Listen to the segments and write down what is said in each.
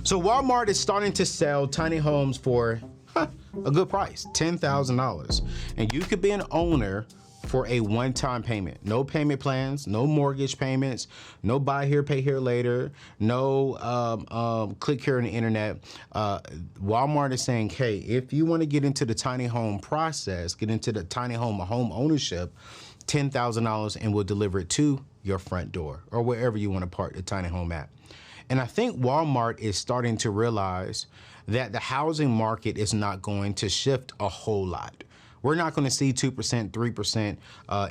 So Walmart is starting to sell tiny homes for a good price, $10,000. And you could be an owner for a one-time payment. No payment plans, no mortgage payments, no buy here, pay here later, no click here on the internet. Walmart is saying, hey, if you want to get into the tiny home process, get into the tiny home ownership, $10,000 and we'll deliver it to your front door or wherever you want to park the tiny home at. And I think Walmart is starting to realize that the housing market is not going to shift a whole lot. We're not going to see 2%, 3%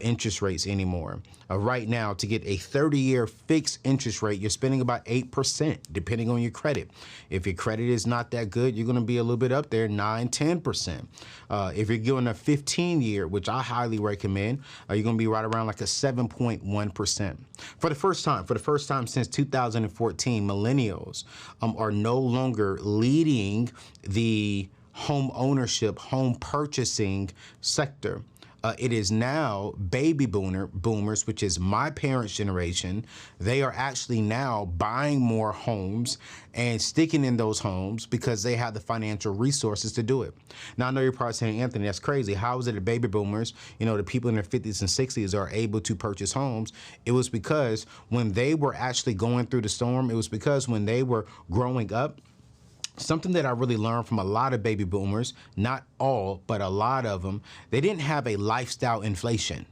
interest rates anymore. Right now, to get a 30-year fixed interest rate, you're spending about 8%, depending on your credit. If your credit is not that good, you're going to be a little bit up there, 9, 10%. If you're doing a 15-year, which I highly recommend, you're going to be right around like a 7.1%. For the first time since 2014, millennials are no longer leading the home ownership, home purchasing sector. It is now baby boomers, which is my parents' generation. They are actually now buying more homes and sticking in those homes because they have the financial resources to do it. Now, I know you're probably saying, Anthony, that's crazy. How is it that baby boomers, the people in their 50s and 60s are able to purchase homes? It was because when they were actually going through the storm, it was because when they were growing up, something that I really learned from a lot of baby boomers, not all, but a lot of them, they didn't have a lifestyle inflation.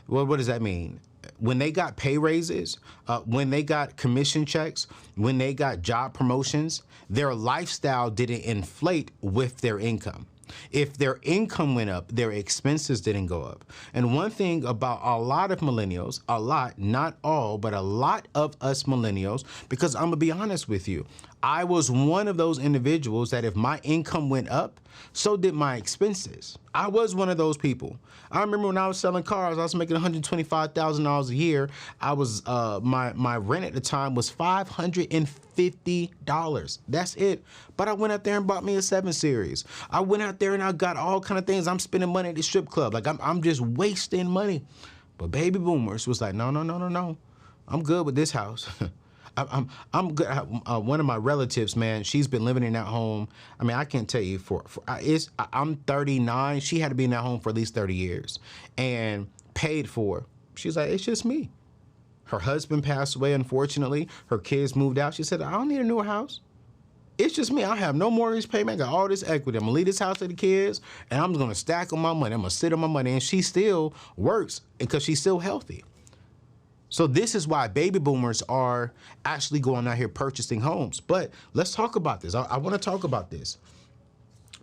Well, what does that mean? When they got pay raises, when they got commission checks, when they got job promotions, their lifestyle didn't inflate with their income. If their income went up, their expenses didn't go up. And one thing about a lot of millennials, a lot, not all, but a lot of us millennials, because I'm gonna be honest with you, I was one of those individuals that if my income went up, so did my expenses. I was one of those people. I remember when I was selling cars, I was making $125,000 a year. I was my rent at the time was $550. That's it. But I went out there and bought me a 7 Series. I went out there and I got all kind of things. I'm spending money at the strip club. Like I'm just wasting money. But baby boomers was like, no. I'm good with this house. I'm good. One of my relatives, man, she's been living in that home. I mean, I can't tell you I'm 39. She had to be in that home for at least 30 years and paid for. She's like, it's just me. Her husband passed away, unfortunately. Her kids moved out. She said, I don't need a newer house. It's just me. I have no mortgage payment. I got all this equity. I'm gonna leave this house to the kids and I'm gonna stack on my money. I'm gonna sit on my money. And she still works because she's still healthy. So this is why baby boomers are actually going out here purchasing homes. But let's talk about this. I want to talk about this.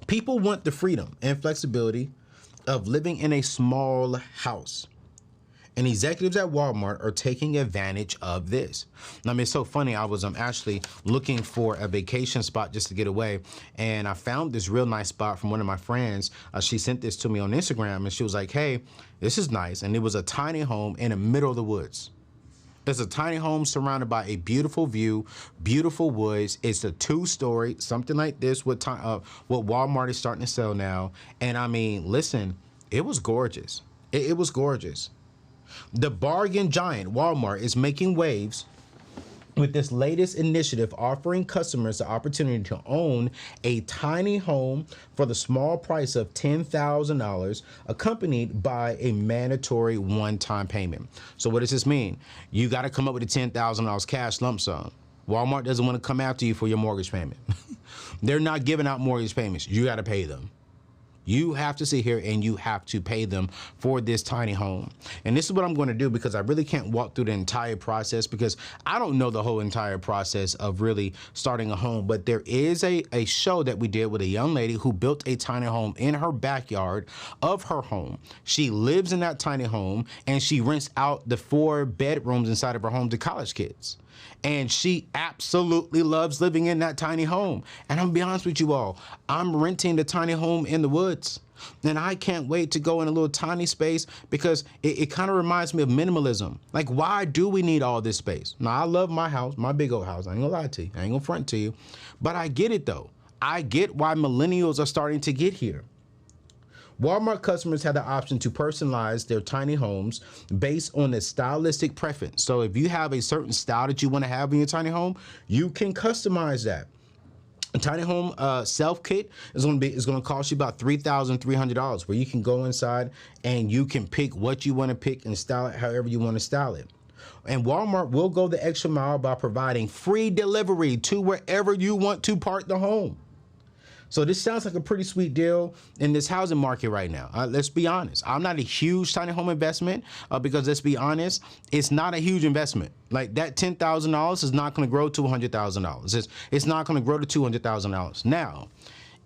People want the freedom and flexibility of living in a small house. And executives at Walmart are taking advantage of this. I mean, it's so funny. I was actually looking for a vacation spot just to get away. And I found this real nice spot from one of my friends. She sent this to me on Instagram and she was like, hey, this is nice. And it was a tiny home in the middle of the woods. There's a tiny home surrounded by a beautiful view, beautiful woods. It's a 2-story, something like this, what Walmart is starting to sell now. And I mean, listen, it was gorgeous. It was gorgeous. The bargain giant Walmart is making waves with this latest initiative offering customers the opportunity to own a tiny home for the small price of $10,000, accompanied by a mandatory one-time payment. So what does this mean? You got to come up with a $10,000 cash lump sum. Walmart doesn't want to come after you for your mortgage payment. They're not giving out mortgage payments. You got to pay them. You have to sit here and you have to pay them for this tiny home. And this is what I'm going to do because I really can't walk through the entire process because I don't know the whole entire process of really starting a home. But there is a show that we did with a young lady who built a tiny home in her backyard of her home. She lives in that tiny home and she rents out the 4 bedrooms inside of her home to college kids. And she absolutely loves living in that tiny home. And I'm gonna be honest with you all, I'm renting the tiny home in the woods. And I can't wait to go in a little tiny space because it kind of reminds me of minimalism. Like, why do we need all this space? Now, I love my house, my big old house. I ain't gonna lie to you. I ain't gonna front to you. But I get it though. I get why millennials are starting to get here. Walmart customers have the option to personalize their tiny homes based on the stylistic preference. So if you have a certain style that you want to have in your tiny home, you can customize that. A tiny home self kit is going to cost you about $3,300, where you can go inside and you can pick what you want to pick and style it however you want to style it. And Walmart will go the extra mile by providing free delivery to wherever you want to park the home. So this sounds like a pretty sweet deal in this housing market right now. Let's be honest. I'm not a huge tiny home investment because let's be honest, it's not a huge investment. Like that $10,000 is not going to grow to $100,000. It's not going to grow to $200,000. Now,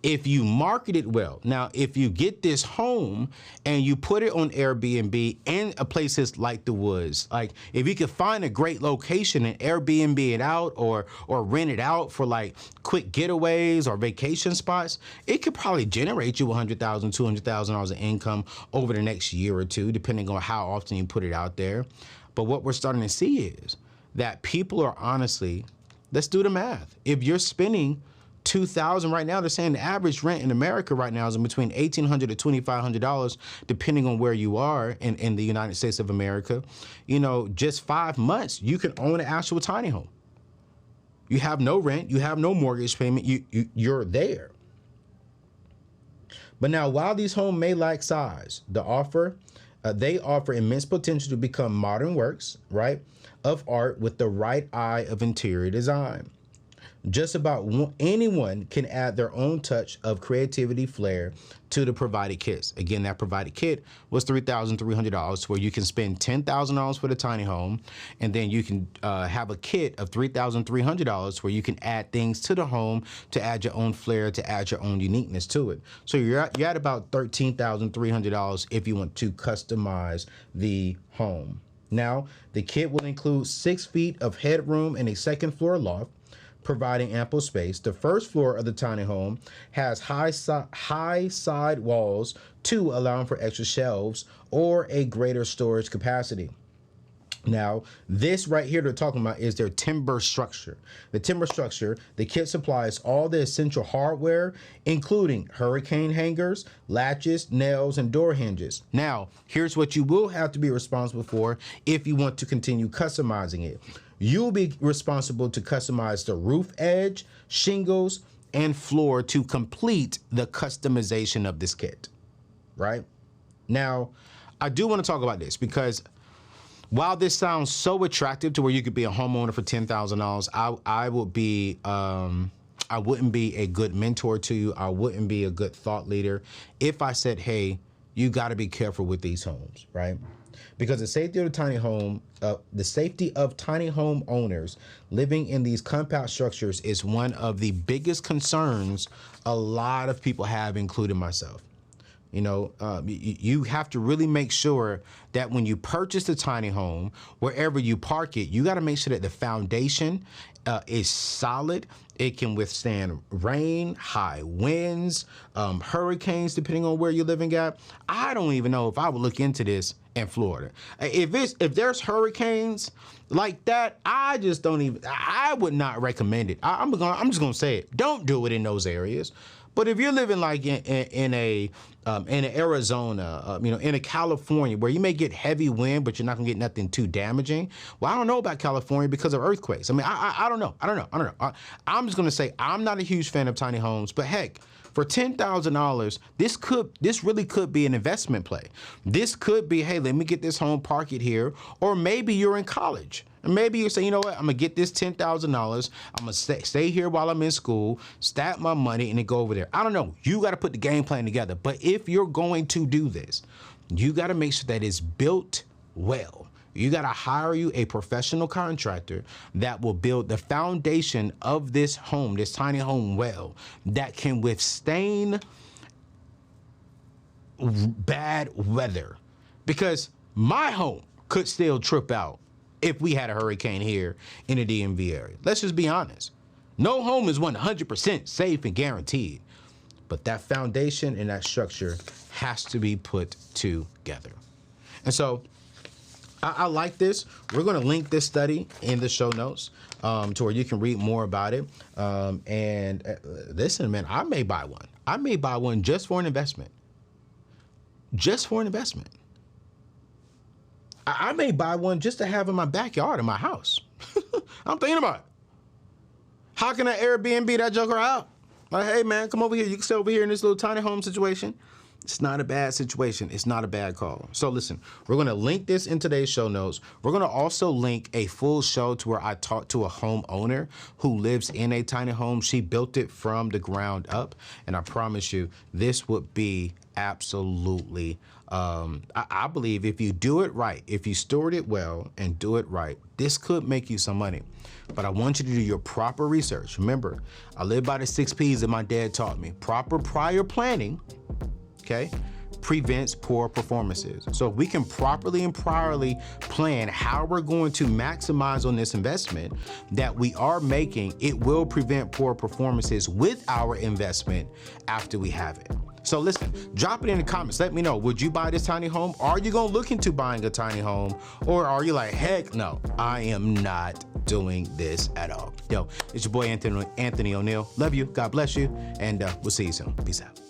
if you market it well, now if you get this home and you put it on Airbnb in places like the woods, like if you could find a great location and Airbnb it out or rent it out for like quick getaways or vacation spots, it could probably generate you $100,000, $200,000 in income over the next year or two, depending on how often you put it out there. But what we're starting to see is that people are honestly, let's do the math. If you're spending $2,000 right now, they're saying the average rent in America right now is in between $1,800 to $2,500, depending on where you are in the United States of America. You know, just 5 months, you can own an actual tiny home. You have no rent, you have no mortgage payment, you're there. But now, while these homes may lack size, they offer immense potential to become modern works, right, of art with the right eye of interior design. Just about anyone can add their own touch of creativity flair to the provided kits. Again, that provided kit was $3,300, where you can spend $10,000 for the tiny home, and then you can have a kit of $3,300 where you can add things to the home to add your own flair, to add your own uniqueness to it. So you're at about $13,300 if you want to customize the home. Now, the kit will include 6 feet of headroom and a second floor loft, providing ample space. The first floor of the tiny home has high side walls, allowing for extra shelves or a greater storage capacity. Now, this right here they're talking about is their timber structure. The timber structure, the kit supplies all the essential hardware, including hurricane hangers, latches, nails, and door hinges. Now, here's what you will have to be responsible for if you want to continue customizing it. You'll be responsible to customize the roof edge, shingles, and floor to complete the customization of this kit, right? Now, I do want to talk about this because while this sounds so attractive to where you could be a homeowner for $10,000, I wouldn't be a good mentor to you. I wouldn't be a good thought leader if I said, hey, you got to be careful with these homes, right? Because the safety of tiny home owners living in these compound structures is one of the biggest concerns a lot of people have, including myself. You know, you have to really make sure that when you purchase a tiny home, wherever you park it, you got to make sure that the foundation is solid. It can withstand rain, high winds, hurricanes, depending on where you're living at. I don't even know if I would look into this in Florida. If there's hurricanes like that, I would not recommend it. I'm just gonna say it. Don't do it in those areas. But if you're living like in Arizona, in a California where you may get heavy wind, but you're not gonna get nothing too damaging. Well, I don't know about California because of earthquakes. I mean, I don't know. I'm just gonna say I'm not a huge fan of tiny homes, but heck, for $10,000, this really could be an investment play. This could be, hey, let me get this home, park it here, or maybe you're in college. And maybe you say, you know what, I'm gonna get this $10,000. I'm gonna stay here while I'm in school, stack my money, and then go over there. I don't know. You got to put the game plan together. But if you're going to do this, you got to make sure that it's built well. You got to hire you a professional contractor that will build the foundation of this home, this tiny home well, that can withstand bad weather. Because my home could still trip out if we had a hurricane here in the DMV area. Let's just be honest. No home is 100% safe and guaranteed, but that foundation and that structure has to be put together. And so I like this. We're going to link this study in the show notes to where you can read more about it. And listen, man, I may buy one. I may buy one just for an investment. just for an investment. I may buy one just to have in my backyard in my house. I'm thinking about it. How can I Airbnb that joker out? Like, hey man, come over here. You can stay over here in this little tiny home situation. It's not a bad situation. It's not a bad call. So listen, we're going to link this in today's show notes. We're going to also link a full show to where I talked to a homeowner who lives in a tiny home. She built it from the ground up. And I promise you, this would be absolutely, I believe if you do it right, if you steward it well and do it right, this could make you some money. But I want you to do your proper research. Remember, I live by the 6 P's that my dad taught me. Proper prior planning, okay, prevents poor performances. So if we can properly and priorly plan how we're going to maximize on this investment that we are making, it will prevent poor performances with our investment after we have it. So listen, drop it in the comments. Let me know, would you buy this tiny home? Are you gonna look into buying a tiny home? Or are you like, heck no, I am not doing this at all. Yo, it's your boy Anthony ONeal. Love you, God bless you, and we'll see you soon. Peace out.